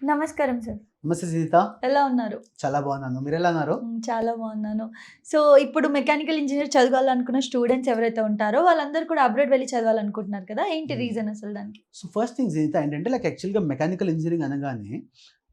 నమస్కారం సార్. నమస్తే సీత. ఎలా ఉన్నారు? చాలా బాగున్నాను. మీరెలా ఉన్నారు? చాలా బాగున్నాను. సో, ఇప్పుడు మెకానికల్ ఇంజినీర్ చదవాలనుకున్న స్టూడెంట్స్ ఎవరైతే ఉంటారో వాళ్ళందరూ కూడా అబ్రాడ్ వెళ్లి చదవాలనుకుంటున్నారు కదా! ఏంటి హ్మ్. రీజన్ అసలు దానికి? సో, ఫస్ట్ థింగ్ సీత ఏంటంటే యాక్చువల్‌గా మెకానికల్ ఇంజినీరింగ్ అనగానే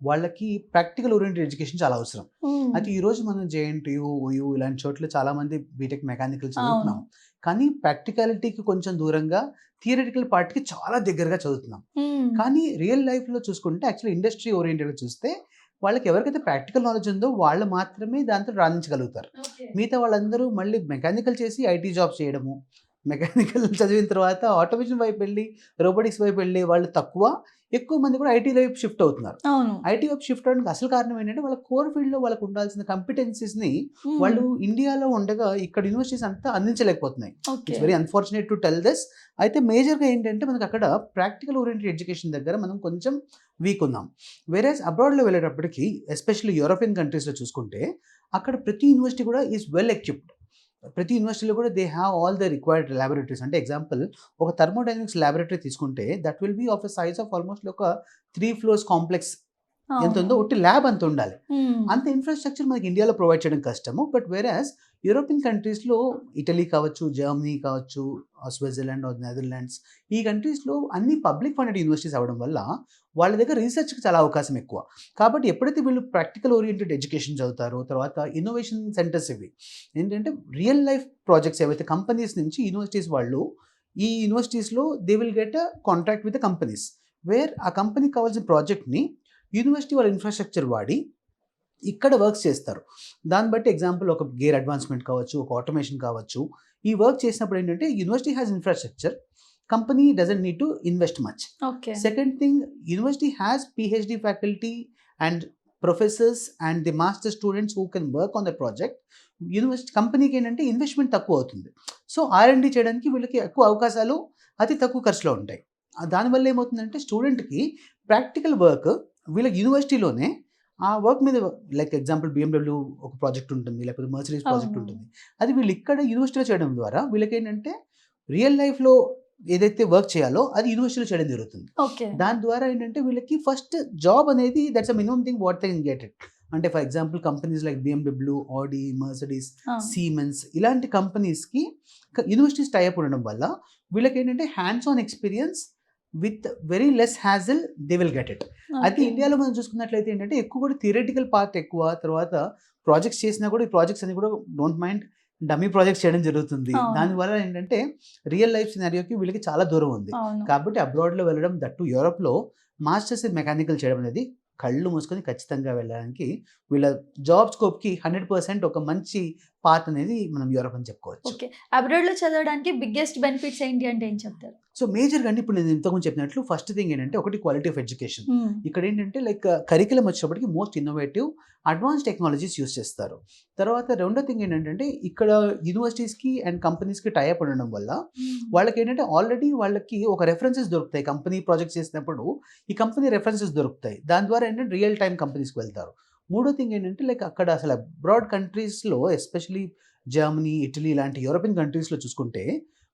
వాళ్ళకి ప్రాక్టికల్ ఓరియెంటెడ్ ఎడ్యుకేషన్ చాలా అవసరం. హ్మ్. అయితే ఈరోజు మనం జేఎన్‌టీయూ, ఓయూ ఇలాంటి చోట్ల చాలామంది బీటెక్ మెకానికల్ అవును. చదువుతున్నాం. కానీ ప్రాక్టికాలిటీకి కొంచెం దూరంగా థియరిటికల్ పార్ట్‌కి చాలా దగ్గరగా చదువుతున్నాం. హ్మ్. కానీ రియల్ లైఫ్‌లో చూసుకుంటే యాక్చువల్లీ ఇండస్ట్రీ ఓరియెంటెడ్‌గా చూస్తే వాళ్ళకి ఎవరికైతే ప్రాక్టికల్ నాలెడ్జ్ ఉందో వాళ్ళు మాత్రమే దాంతో రాణించగలుగుతారు. ఓకే. మిగతా వాళ్ళందరూ మళ్ళీ మెకానికల్ చేసి ఐటీ జాబ్స్ చేయడము, మెకానికల్ చదివిన తర్వాత ఆటోమేషన్ వైపు వెళ్లి, రోబోటిక్స్ వైపు వెళ్ళే వాళ్ళు తక్కువ. ఎక్కువ మంది కూడా ఐటీ వైపు షిఫ్ట్ అవుతున్నారు. అవును. ఐటీ వైపు షిఫ్ట్ అవ్వడానికి అసలు కారణం ఏంటంటే వాళ్ళ కోర్ ఫీల్డ్‌లో వాళ్ళకి ఉండాల్సిన కాంపిటెన్సీస్‌ని హ్మ్. వాళ్ళు ఇండియాలో ఉండగా ఇక్కడ యూనివర్సిటీస్ అంతా అందించలేకపోతున్నాయి. Okay. It's very unfortunate to tell this. అయితే మేజర్‌గా ఏంటంటే మనకు అక్కడ ప్రాక్టికల్ ఓరియెంటెడ్ ఎడ్యుకేషన్ దగ్గర మనం కొంచెం వీక్ ఉన్నాం. వేరేస్ అబ్రాడ్‌లో వెళ్ళేటప్పటికి ఎస్పెషల్లీ యూరోపియన్ కంట్రీస్‌లో చూసుకుంటే అక్కడ ప్రతి యూనివర్సిటీ కూడా ఈస్ వెల్ ఎక్విప్డ్. ప్రతి యూనివర్సిటీలో కూడా they have all the required laboratories. అంటే ఎగ్జాంపుల్ ఒక థర్మోడైనమిక్స్ లాబొరేటరీ తీసుకుంటే that will be of a size of almost ఒక 3 ఫ్లోర్స్ కాంప్లెక్స్ ఎంత అవును. ఉందో ఉట్టి ల్యాబ్ అంత ఉండాలి. హ్మ్. అంత ఇన్‌ఫ్రాస్ట్రక్చర్ మనకి ఇండియాలో ప్రొవైడ్ చేయడం కష్టము. బట్ వేరాస్ యూరోపియన్ కంట్రీస్‌లో ఇటలీ కావచ్చు, జర్మనీ కావచ్చు, స్విట్జర్లాండ్ ఆర్ నెదర్లాండ్స్ ఈ కంట్రీస్‌లో అన్ని పబ్లిక్ ఫండెడ్ యూనివర్సిటీస్ అవ్వడం వల్ల వాళ్ళ దగ్గర రీసెర్చ్‌కి చాలా అవకాశం ఎక్కువ. కాబట్టి ఎప్పుడైతే వీళ్ళు ప్రాక్టికల్ ఓరియెంటెడ్ ఎడ్యుకేషన్ చదువుతారో, తర్వాత ఇన్నోవేషన్ సెంటర్స్ ఇవి. ఏంటంటే రియల్ లైఫ్ ప్రాజెక్ట్స్ ఏవైతే కంపెనీస్ నుంచి యూనివర్సిటీస్ వాళ్ళు ఈ యూనివర్సిటీస్‌లో they will get a contract with the companies. Where ఆ కంపెనీకి కావాల్సిన ప్రాజెక్ట్‌ని యూనివర్సిటీ వాళ్ళ ఇన్‌ఫ్రాస్ట్రక్చర్ వాడి ఇక్కడ వర్క్స్ చేస్తారు. దాన్ని బట్టి ఎగ్జాంపుల్ ఒక గేర్ అడ్వాన్స్‌మెంట్ కావచ్చు, ఒక ఆటోమేషన్ కావచ్చు. ఈ వర్క్ చేసినప్పుడు ఏంటంటే university has infrastructure. Company doesn't need to invest much. Okay. Second thing university has PhD faculty and professors and the master students who can work on the project. University కంపెనీకి ఏంటంటే investment తక్కువ అవుతుంది. So, ఆర్&డి చేయడానికి వీళ్ళకి ఎక్కువ అవకాశాలు అతి తక్కువ ఖర్చులో ఉంటాయి. దానివల్ల ఏమవుతుందంటే స్టూడెంట్‌కి ప్రాక్టికల్ వర్క్ వీళ్ళకి యూనివర్సిటీలోనే ఆ వర్క్ మీద లైక్ ఎగ్జాంపుల్ బిఎండబ్ల్యూ ఒక ప్రాజెక్ట్ ఉంటుంది. లేకపోతే మెర్సిడీస్ ప్రాజెక్ట్ అవును. ఉంటుంది. అది వీళ్ళు ఇక్కడ యూనివర్సిటీలో చేయడం ద్వారా వీళ్ళకేంటంటే రియల్ లైఫ్‌లో ఏదైతే వర్క్ చేయాలో అది యూనివర్సిటీలో చేయడం జరుగుతుంది. ఓకే. దాని ద్వారా ఏంటంటే వీళ్ళకి ఫస్ట్ జాబ్ అనేది that's a minimum thing what they can get it. అంటే for example companies like BMW, Audi, Mercedes, ఆ! సీమెన్స్ ఇలాంటి కంపెనీస్‌కి యూనివర్సిటీస్ టై అప్ ఉండడం వల్ల వీళ్ళకేంటంటే hands on experience with very less hassle they will get it. అయితే okay. ఇండియాలో మనం చూసుకున్నట్లయితే ఏంటంటే ఎక్కువ కూడా థియరిటికల్ పార్ట్ ఎక్కువ. తర్వాత ప్రాజెక్ట్స్ చేసినా కూడా ఈ ప్రాజెక్ట్స్ అన్ని కూడా డోంట్ మైండ్ డమ్మీ ప్రాజెక్ట్స్ చేయడం జరుగుతుంది. అవును. దానివల్ల ఏంటంటే రియల్ లైఫ్ సినారియోకి వీళ్ళకి చాలా దూరం ఉంది. అవును. కాబట్టి అబ్రాడ్‌లో వెళ్ళడం దట్ టూ యూరోప్‌లో మాస్టర్స్ ఇన్ మెకానికల్ చేయడం అనేది కళ్ళు మూసుకొని ఖచ్చితంగా వెళ్ళడానికి వీళ్ళ జాబ్ స్కోప్‌కి 100% ఒక మంచి పాత్ అనేది మనం యూరోప్ అని చెప్పుకోవచ్చు. ఓకే. అబ్రాడ్‌లో చదవడానికి బిగ్గెస్ట్ బెనిఫిట్స్ ఏంటి అంటే ఏం చెప్తారు? సో, మేజర్‌గా అండి ఇప్పుడు నేను ఇంతకుముందు చెప్పినట్లు ఫస్ట్ థింగ్ ఏంటంటే ఒకటి క్వాలిటీ ఆఫ్ ఎడ్యుకేషన్. హ్మ్. ఇక్కడేంటంటే లైక్ కరిక్యులమ్ వచ్చేటప్పటికి most innovative advanced technologies use చేస్తారు. తర్వాత రెండో థింగ్ ఏంటంటే ఇక్కడ యూనివర్సిటీస్‌కి అండ్ కంపెనీస్‌కి టై అప్ ఉండడం వల్ల హ్మ్. వాళ్ళకేంటంటే ఆల్రెడీ వాళ్ళకి ఒక రెఫరెన్సెస్ దొరుకుతాయి. కంపెనీ ప్రాజెక్ట్స్ చేసినప్పుడు ఈ కంపెనీ రెఫరెన్సెస్ దొరుకుతాయి. దాని ద్వారా ఏంటంటే రియల్ టైమ్ కంపెనీస్‌కి వెళ్తారు. మూడో థింగ్ ఏంటంటే లైక్ అక్కడ అసలు అబ్రాడ్ కంట్రీస్‌లో ఎస్పెషల్లీ జర్మనీ, ఇటలీ ఇలాంటి యూరోపియన్ కంట్రీస్‌లో చూసుకుంటే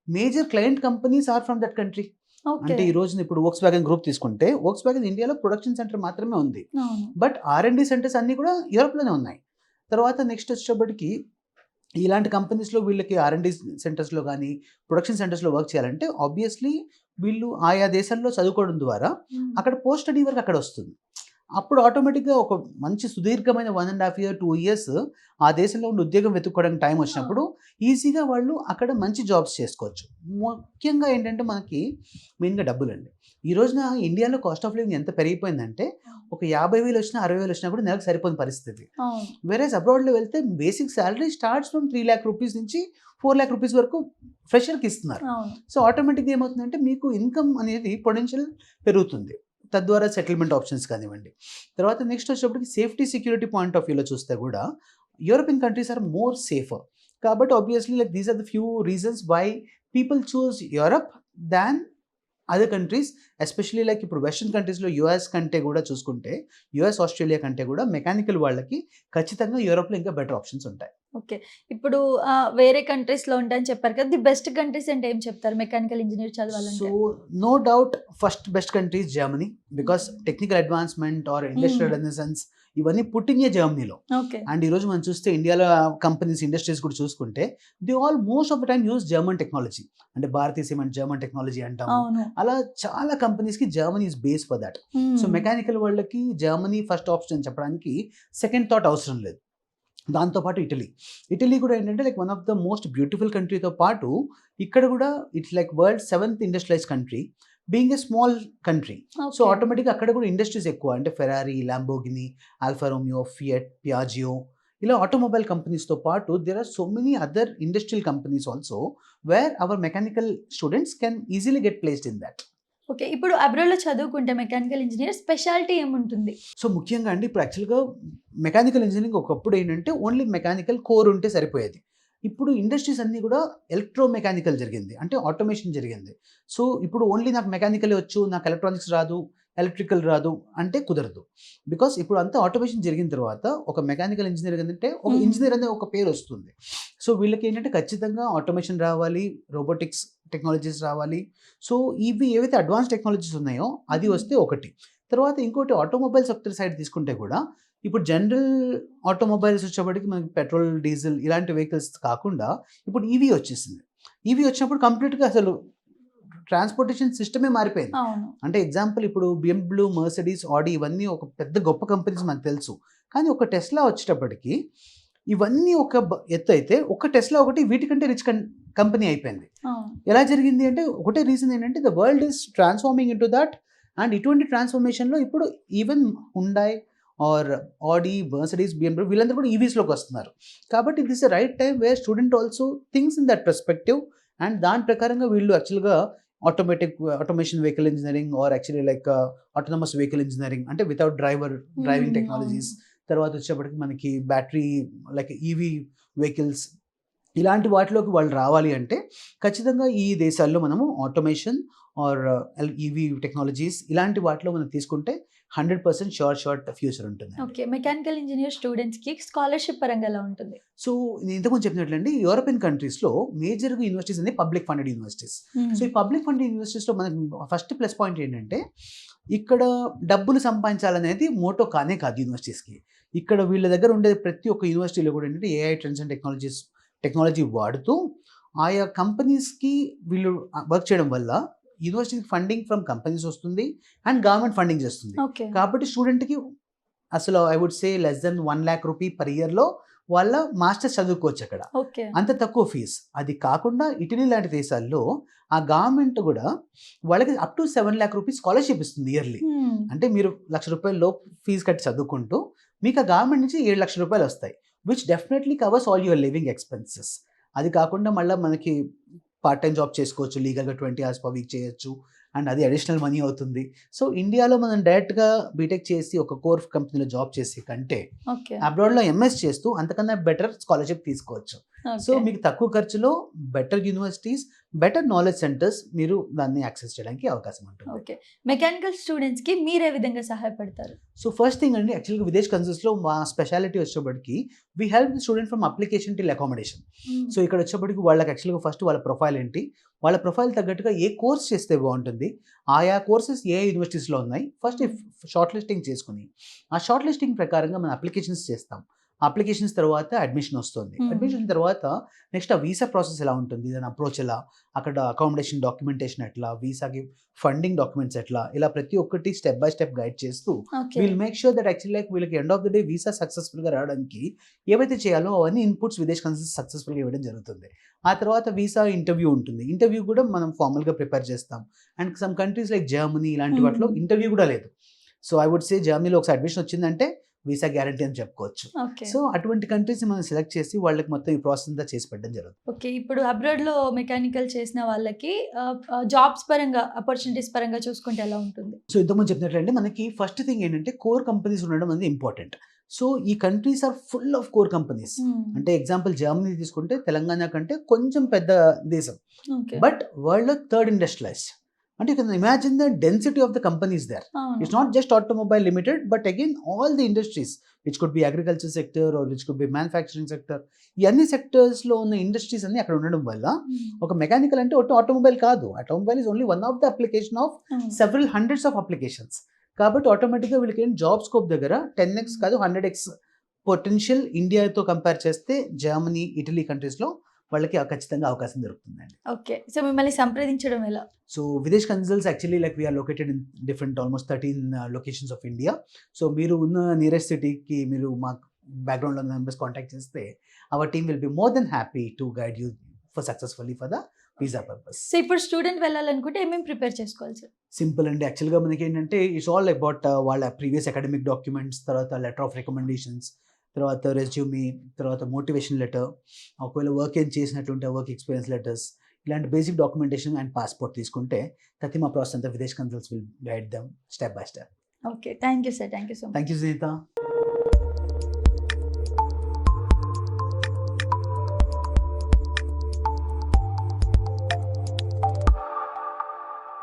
major client companies are from that country. Okay. అంటే ఈ రోజున ఇప్పుడు వోక్స్‌వాగన్ గ్రూప్ తీసుకుంటే, వోక్స్‌వాగన్ ఇండియాలో ప్రొడక్షన్ సెంటర్ మాత్రమే ఉంది. అవును. బట్ ఆర్&డి సెంటర్స్ అన్నీ కూడా యూరోప్‌లోనే ఉన్నాయి. తర్వాత నెక్స్ట్ వచ్చేటప్పటికి ఇలాంటి కంపెనీస్‌లో వీళ్ళకి ఆర్&డి సెంటర్స్‌లో గాని, ప్రొడక్షన్ సెంటర్స్‌లో వర్క్ చేయాలంటే ఆబ్వియస్లీ వీళ్ళు ఆయా దేశాల్లో చదువుకోవడం ద్వారా హ్మ్. అక్కడ పోస్ట్ స్టడీ వర్క్ అక్కడ వస్తుంది. అప్పుడు ఆటోమేటిక్‌గా ఒక మంచి సుదీర్ఘమైన 1 ½ ఇయర్, 2 ఇయర్స్ ఆ దేశంలో ఉండి ఉద్యోగం వెతుక్కోవడానికి టైం ఆ! వచ్చినప్పుడు ఈజీగా వాళ్ళు అక్కడ మంచి జాబ్స్ చేసుకోవచ్చు. ముఖ్యంగా ఏంటంటే మనకి మెయిన్‌గా డబ్బులండి. ఈ రోజున ఇండియాలో కాస్ట్ ఆఫ్ లివింగ్ ఎంత పెరిగిపోయిందంటే ఒక 50,000 వచ్చినా, 60,000 వచ్చినా కూడా నెలకు సరిపోని పరిస్థితి. అవును. వేరేస్ అబ్రాడ్‌లో వెళ్తే basic salary starts from 3,00,000 rupees నుంచి 4,00,000 రూపీస్ వరకు ఫ్రెషర్‌కి ఇస్తున్నారు. అవును. సో, ఆటోమేటిక్‌గా ఏమవుతుందంటే మీకు ఇన్‌కమ్ అనేది పొటెన్షియల్ పెరుగుతుంది. తద్వారా సెటిల్మెంట్ ఆప్షన్స్ కానివ్వండి. తర్వాత నెక్స్ట్ వచ్చేటప్పటికి సేఫ్టీ, సెక్యూరిటీ పాయింట్ ఆఫ్ వ్యూలో చూస్తే కూడా European countries are more safer. కాబట్టి obviously like these are the few reasons why people choose Europe than other countries. Especially like ఇప్పుడు వెస్టర్న్ కంట్రీస్‌లో యూఎస్ కంటే కూడా చూసుకుంటే, యూఎస్, ఆస్ట్రేలియా కంటే కూడా మెకానికల్ వాళ్ళకి ఖచ్చితంగా యూరోప్‌లో ఇంకా బెటర్ ఆప్షన్స్ ఉంటాయి. ఓకే. ఇప్పుడు వేరే కంట్రీస్‌లో ఉంటాయని చెప్పారు కదా! ది బెస్ట్ కంట్రీస్ అంటే ఏం చెప్తారు మెకానికల్ ఇంజినీర్ సో చదవాలంటే? No doubt first best country is Germany because technical advancement or industrial hmm. Renaissance ఇవన్నీ పుట్టిందే జర్మనీలో. ఓకే. అండ్ ఈరోజు మనం చూస్తే ఇండియాలో కంపెనీస్ ఇండస్ట్రీస్ కూడా చూసుకుంటే they all most of the time use German technology. అంటే భారతీయ సిమెంట్ జర్మన్ టెక్నాలజీ అంటాము. అవును. అలా చాలా కంపెనీస్కి Germany is base for that. So hmm. Mechanical వాళ్ళకి జర్మనీ ఫస్ట్ ఆప్షన్ అని చెప్పడానికి సెకండ్ థాట్ అవసరం లేదు. దాంతోపాటు ఇటలీ కూడా ఏంటంటే like one of the most beautiful కంట్రీతో పాటు ఇక్కడ కూడా it's like world 7th industrialise country being a small country. So okay. ఆటోమేటిక్గా అక్కడ కూడా ఇండస్ట్రీస్ ఎక్కువ అంటే Ferrari, Lamborghini, Alfa Romeo, Fiat, Piaggio ఇలా ఆటోమొబైల్ కంపెనీస్తో పాటు there are so many other industrial companies also where our mechanical students can easily get placed in that. Okay. ఇప్పుడు అబ్రాడ్‌లో చదువుకుంటే మెకానికల్ ఇంజినీర్ స్పెషాలిటీ ఏముంటుంది? సో ముఖ్యంగా అండి ఇప్పుడు యాక్చువల్‌గా మెకానికల్ ఇంజినీరింగ్ ఒకప్పుడు ఏంటంటే ఓన్లీ మెకానికల్ కోర్ ఉంటే సరిపోయేది. ఇప్పుడు ఇండస్ట్రీస్ అన్నీ కూడా ఎలక్ట్రో మెకానికల్ జరిగింది. అంటే ఆటోమేషన్ జరిగింది. సో ఇప్పుడు ఓన్లీ నాకు మెకానికలే వచ్చు, నాకు ఎలక్ట్రానిక్స్ రాదు, ఎలక్ట్రికల్ రాదు అంటే కుదరదు. బికాస్ ఇప్పుడు అంతా ఆటోమేషన్ జరిగిన తర్వాత ఒక మెకానికల్ ఇంజినీర్ ఏంటంటే ఒక హ్మ్. ఇంజినీర్ అనే ఒక పేరు వస్తుంది. సో వీళ్ళకి ఏంటంటే ఖచ్చితంగా ఆటోమేషన్ రావాలి, రోబోటిక్స్ టెక్నాలజీస్ రావాలి. సో ఇవి ఏవైతే అడ్వాన్స్ టెక్నాలజీస్ ఉన్నాయో అది వస్తే ఒకటి. తర్వాత ఇంకోటి ఆటోమొబైల్ సెక్టర్ సైడ్ తీసుకుంటే కూడా ఇప్పుడు జనరల్ ఆటోమొబైల్స్ వచ్చేప్పటికి మనకి పెట్రోల్, డీజిల్ ఇలాంటి వెహికల్స్ కాకుండా ఇప్పుడు ఈవీ వచ్చేసింది. ఈవీ వచ్చినప్పుడు కంప్లీట్‌గా అసలు ట్రాన్స్‌పోర్టేషన్ సిస్టమే మారిపోయింది. అవును. అంటే ఎగ్జాంపుల్ ఇప్పుడు బిఎండబ్ల్యూ, మర్సిడీస్, ఆడి ఇవన్నీ ఒక పెద్ద గొప్ప కంపెనీస్ మనకు తెలుసు. కానీ ఒక టెస్లా వచ్చేటప్పటికి ఇవన్నీ ఒక ఎత్తయితే ఒక టెస్లా ఒకటి వీటికంటే రిచ్ కంపెనీ అయిపోయింది. అవును. ఎలా జరిగింది అంటే ఒకటే రీజన్ ఏంటంటే the world is transforming into that. And ఇటువంటి ట్రాన్స్‌ఫర్మేషన్‌లో ఇప్పుడు even Hyundai or Audi, Mercedes, BMW వీళ్ళందరూ కూడా ఈవీస్‌లోకి వస్తున్నారు. కాబట్టి this a right time where student also thinks in that perspective. And దాని ప్రకారంగా వీళ్ళు యాక్చువల్‌గా automation vehicle engineering or actually like autonomous vehicle engineering అంటే వితౌట్ డ్రైవింగ్ హ్మ్. టెక్నాలజీస్. అవును. తర్వాత వచ్చేప్పటికి మనకి బ్యాటరీ లైక్ ఈవీ వెహికల్స్ ఇలాంటి వాటిలోకి వాళ్ళు రావాలి అంటే ఖచ్చితంగా ఈ దేశాల్లో మనము ఆటోమేషన్ ఆర్ ఈవీ టెక్నాలజీస్ ఇలాంటి వాటిలో మనం తీసుకుంటే 100% షార్ట్ ఫ్యూచర్ ఉంటుంది. ఓకే. మెకానికల్ ఇంజినీర్ స్టూడెంట్స్‌కి స్కాలర్‌షిప్ పరంగా ఎలా ఉంటుంది? సో నేను ఇంతకుముందు చెప్పినట్లండి యూరోపియన్ కంట్రీస్లో మేజర్గా యూనివర్సిటీస్ అన్ని పబ్లిక్ ఫండెడ్ యూనివర్సిటీస్. హ్మ్. సో ఈ పబ్లిక్ ఫండెడ్ యూనివర్సిటీస్లో మనకి ఫస్ట్ ప్లస్ పాయింట్ ఏంటంటే ఇక్కడ డబ్బులు సంపాదించాలనేది మోటో కానే కాదు యూనివర్సిటీస్కి. ఇక్కడ వీళ్ళ దగ్గర ఉండే ప్రతి ఒక్క యూనివర్సిటీలో కూడా ఏంటంటే ఏఐ ట్రెండ్స్ అండ్ టెక్నాలజీ వాడుతూ ఆయా కంపెనీస్కి వీళ్ళు వర్క్ చేయడం వల్ల యూనివర్సిటీకి ఫండింగ్ ఫ్రమ్ కంపెనీస్ వస్తుంది అండ్ గవర్నమెంట్ ఫండింగ్ చేస్తుంది. ఓకే. కాబట్టి స్టూడెంట్కి అసలు I would say less than 1 lakh rupee per ఇయర్‌లో వాళ్ళ మాస్టర్స్ చదువుకోవచ్చు అక్కడ. ఓకే. అంత తక్కువ ఫీజ్. అది కాకుండా ఇటలీ లాంటి దేశాల్లో ఆ గవర్నమెంట్ కూడా వాళ్ళకి up to 7 lakh rupees scholarship ఇస్తుంది ఇయర్‌లీ. హ్మ్. అంటే మీరు ₹1,00,000 లోపు ఫీజ్ కట్టి చదువుకుంటూ మీకు ఆ గవర్నమెంట్ నుంచి ₹7,00,000 వస్తాయి. Which definitely covers all your living expenses. అది కాకుండా మళ్ళా మనకి పార్ట్ టైమ్ జాబ్ చేసుకోవచ్చు. లీగల్‌గా 20 అవర్స్ పర్ వీక్ చేయొచ్చు. అండ్ అది అడిషనల్ మనీ అవుతుంది. సో ఇండియాలో మనం డైరెక్ట్‌గా బీటెక్ చేసి ఒక కోర్ కంపెనీలో జాబ్ చేసే కంటే ఓకే. అబ్రాడ్‌లో ఎంఎస్ చేస్తూ అంతకన్నా బెటర్ స్కాలర్‌షిప్ తీసుకోవచ్చు. So okay. మీకు తక్కువ ఖర్చులో better universities, better knowledge centres మీరు దాన్ని యాక్సెస్ చేయడానికి అవకాశం ఉంటుంది. ఓకే. మెకానికల్ స్టూడెంట్స్‌కి మీరే విధంగా సహాయపడతారు? సో ఫస్ట్ థింగ్ అండి యాక్చువల్‌గా విదేశ్ కన్సల్ట్స్‌లో మా స్పెషాలిటీ వచ్చేప్పటికి we help the student from application till accommodation. Hmm. So ఇక్కడ వచ్చేప్పటికి వాళ్ళకి యాక్చువల్‌గా ఫస్ట్ వాళ్ళ ప్రొఫైల్ ఏంటి? వాళ్ళ ప్రొఫైల్ తగ్గట్టుగా ఏ కోర్స్ చేస్తే బాగుంటుంది? ఆయా కోర్సెస్ ఏ యూనివర్సిటీస్‌లో ఉన్నాయి? ఫస్ట్ షార్ట్ లిస్టింగ్ చేసుకొని ఆ షార్ట్ లిస్టింగ్ ప్రకారంగా మనం అప్లికేషన్స్ చేస్తాం. అప్లికేషన్స్ తర్వాత అడ్మిషన్ వస్తుంది. హ్మ్. అడ్మిషన్ తర్వాత నెక్స్ట్ ఆ వీసా ప్రాసెస్ ఎలా ఉంటుంది? దాని అప్రోచ్ ఎలా? అక్కడ అకామిడేషన్ డాక్యుమెంటేషన్ ఎట్లా? వీసాకి ఫండింగ్ డాక్యుమెంట్స్ ఎట్లా? ఇలా ప్రతి ఒక్కటి స్టెప్ బై స్టెప్ గైడ్ చేస్తూ okay. Will make sure that actually like వీళ్ళకి end of the day visa సక్సెస్‌ఫుల్‌గా రావడానికి ఏవైతే చేయాలో అవన్నీ ఇన్‌పుట్స్ విదేశ్ కన్సల్ట్స్ సక్సెస్‌ఫుల్‌గా ఇవ్వడం జరుగుతుంది. ఆ తర్వాత వీసా ఇంటర్వ్యూ ఉంటుంది. ఇంటర్వ్యూ కూడా మనం ఫార్మల్‌గా ప్రిపేర్ చేస్తాం. And some countries like Germany ఇలాంటి వాటిలో హ్మ్. ఇంటర్వ్యూ కూడా లేదు. సో ఐ వుడ్ సే జర్మనీలో ఒకసారి అడ్మిషన్ వచ్చిందంటే వీసా గ్యారంటీ అని చెప్పుకోవచ్చు. ఓకే. సో అటువంటి కంట్రీస్‌ని మనం సెలెక్ట్ చేసి వాళ్ళకి మొత్తం ఈ ప్రాసెస్ అంతా చేసి పెట్టడం జరుగుతుంది. ఓకే. ఇప్పుడు అబ్రాడ్‌లో మెకానికల్ చేసిన వాళ్ళకి జాబ్స్ పరంగా, అపార్చునిటీస్ పరంగా చూసుకుంటే ఎలా ఉంటుంది? సో ఇంతకుముందు చెప్పినట్లంటే మనకి ఫస్ట్ థింగ్ ఏంటంటే కోర్ కంపెనీస్ ఉండడం అనేది ఇంపార్టెంట్. సో ఈ countries are full of core companies. Hmm. అంటే ఎగ్జాంపుల్ జర్మనీ తీసుకుంటే తెలంగాణ కంటే కొంచెం పెద్ద దేశం. ఓకే. బట్ వరల్డ్‌లో థర్డ్ ఇండస్ట్రియలైజ్డ్. అంటే you can imagine the density of the companies there. అవును. It's not just automobile limited, but again, all the industries, which could be agriculture sector or which could be manufacturing sector. ఈ అన్ని సెక్టర్స్లో ఉన్న industries అన్ని అక్కడ ఉండడం వల్ల ఒక mechanical అంటే ఒకటి ఆటోమొబైల్ కాదు. Automobile is only one of the application of several hundreds of applications. కాబట్టి ఆటోమేటిక్గా వీళ్ళకి ఏంటి జాబ్ స్కోప్ దగ్గర 10x కాదు 100x పొటెన్షియల్ ఇండియాతో కంపేర్ చేస్తే జర్మనీ, ఇటలీ కంట్రీస్లో వాళ్ళకి ఖచ్చితంగా అవకాశం దొరుకుతుందండి. ఓకే. సో మిమ్మల్ని సంప్రదించడం ఎలా? So Videsh Consults actually, like, we are located in different almost 13 locations of India. So మీరు ఉన్న నియరెస్ట్ సిటీకి మీరు మా బ్యాక్గ్రౌండ్లో మెంబర్స్ కాంటాక్ట్ చేస్తే our team will be more than happy to guide you for successfully for the visa purpose. So ఇప్పుడు student వెళ్ళాలనుకుంటే ఏమేమి ప్రిపేర్ చేసుకోవాలి సార్? సింపుల్ అండి. యాక్చువల్గా మనకి ఏంటంటే ఇట్స్ ఆల్ అబౌట్ వాళ్ళ ప్రీవియస్ అకాడమిక్ డాక్యుమెంట్స్, తర్వాత లెటర్ ఆఫ్ రికమెండేషన్స్, తర్వాత రెజ్యూమీ, తర్వాత మోటివేషన్ లెటర్, ఒకవేళ వర్క్ ఏం చేసినట్టుంటే వర్క్ ఎక్స్పీరియన్స్ లెటర్స్, ఇలాంటి బేసిక్ డాక్యుమెంటేషన్ అండ్ పాస్పోర్ట్ తీసుకుంటే ప్రతి మా ప్రాసెస్ అంతా Videsh consults will guide them step by step. Okay. Thank you sir. Thank you so much. Thank you Sunitha.